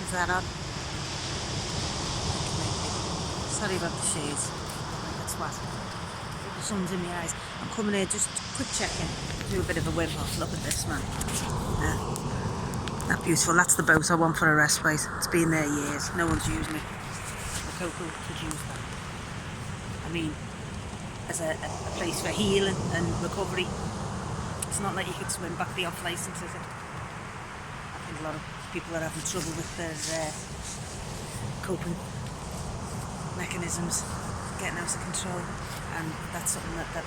Is that on? Sorry about the shades. That's what. The sun's in my eyes. I'm coming here just quick check-in. Do a bit of a Wim Hof. Look at this, man. That beautiful. That's the boat I want for a respite. It's been there years. No one's used me. The Coco could use that. I mean, as a place for healing and recovery. It's not like you could swim back the off licence, is it? I think a lot of people are having trouble with their coping mechanisms getting out of control, and that's something that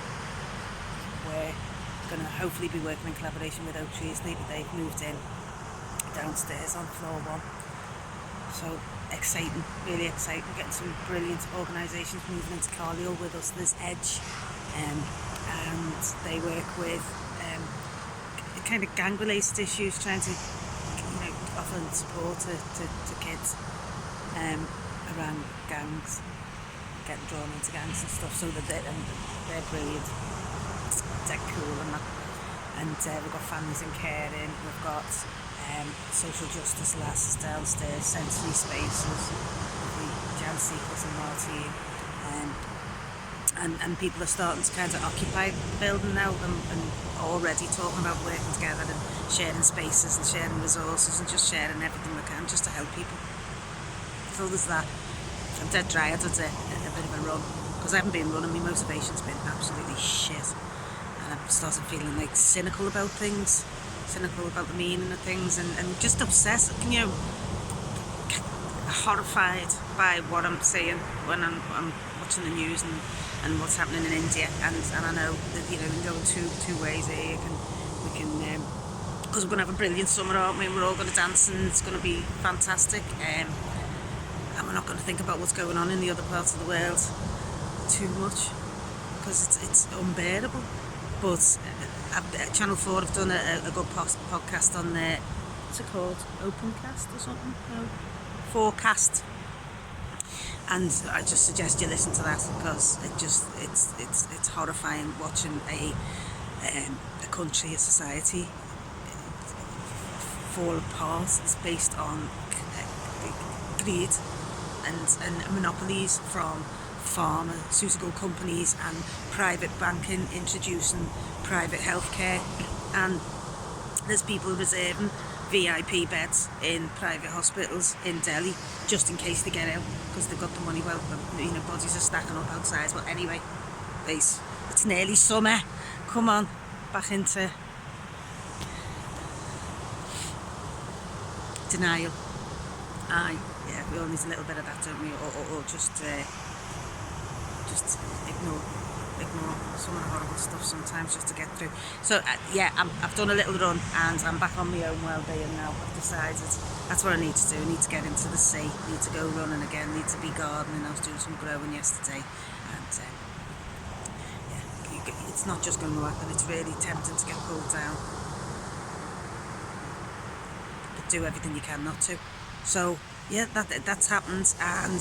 we're going to hopefully be working in collaboration with Oak Trees. They've moved in downstairs on floor 1, so exciting, really exciting. We're getting some brilliant organisations moving into Carlisle with us. There's Edge, and they work with kind of gang related issues, trying to offer support to kids around gangs, getting drawn into gangs and stuff, so that they're brilliant. They're cool and that. And we've got families in caring, we've got social justice lasses downstairs, sensory spaces, Jan Seekers and Martine, and people are starting to kind of occupy the building now, and already talking about working together and sharing spaces and sharing resources and just sharing everything we can just to help people. So there's that. I'm dead dry. I did a bit of a run because I haven't been running. My motivation's been absolutely shit, and I've started feeling like cynical about things, cynical about the meaning of things, and just obsessed, horrified by what I'm seeing when I'm watching the news and what's happening in India, and I know that we can go in two ways here. We can because we're going to have a brilliant summer, aren't we? We're all going to dance and it's going to be fantastic, and we're not going to think about what's going on in the other parts of the world too much because it's unbearable. But Channel 4 have done a good podcast on there. What's it called? Opencast or something? No, Forecast. And I just suggest you listen to that because it's horrifying watching a country, a society fall apart. It's based on greed and monopolies from pharmaceutical companies and private banking introducing private healthcare, and there's people reserving VIP beds in private hospitals in Delhi just in case they get out because they've got the money. Well, bodies are stacking up outside. Well, anyway, it's nearly summer. Come on, back into denial. Aye, yeah, we all need a little bit of that, don't we? Or just ignore some of the horrible stuff sometimes just to get through. So I've done a little run and I'm back on my own well-being now. I've decided that's what I need to do. I need to get into the sea, I need to go running again, need to be gardening. I was doing some growing yesterday, and it's not just going to happen. It's really tempting to get pulled down, but do everything you can not to. So yeah, that's happened, and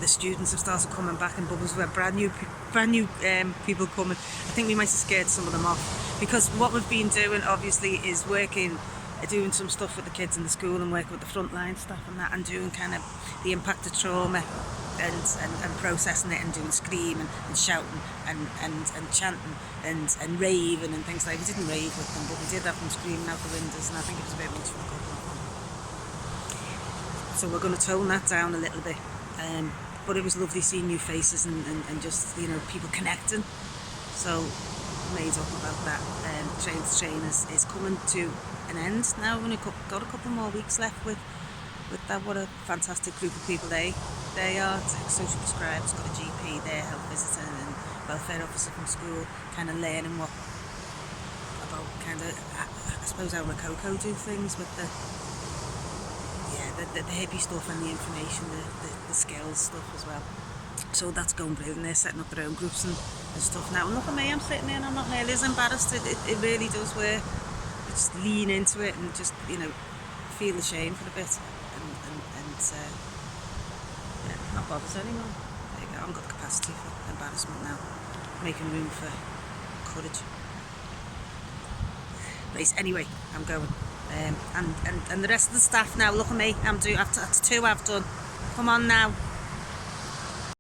the students have started coming back in bubbles. We have brand new people coming. I think we might have scared some of them off because what we've been doing obviously is doing some stuff with the kids in the school and working with the frontline staff and that, and doing kind of the impact of trauma and processing it, and doing screaming and shouting and chanting and raving and things like that. We didn't rave with them, but we did have them screaming out the windows, and I think it was a bit much for a couple of them. So we're going to tone that down a little bit. But it was lovely seeing new faces and just people connecting. So made up about that. Train to Train is coming to an end now. We've only got a couple more weeks left with that. What a fantastic group of people they are. Social prescribers, got a GP there, health visitor and welfare officer from school, kind of learning about I suppose how Rococo do things with the hippie stuff and the information, the skills stuff as well. So that's going brilliant. They're setting up their own groups and stuff now. And look at me, I'm sitting there and I'm not nearly as embarrassed. It really does work. I just lean into it and just feel ashamed for a bit and not bothered anymore. There you go. I haven't got the capacity for embarrassment now. Making room for courage. But anyway, I'm going. And the rest of the staff now, look at me, that's two I've done. Come on now.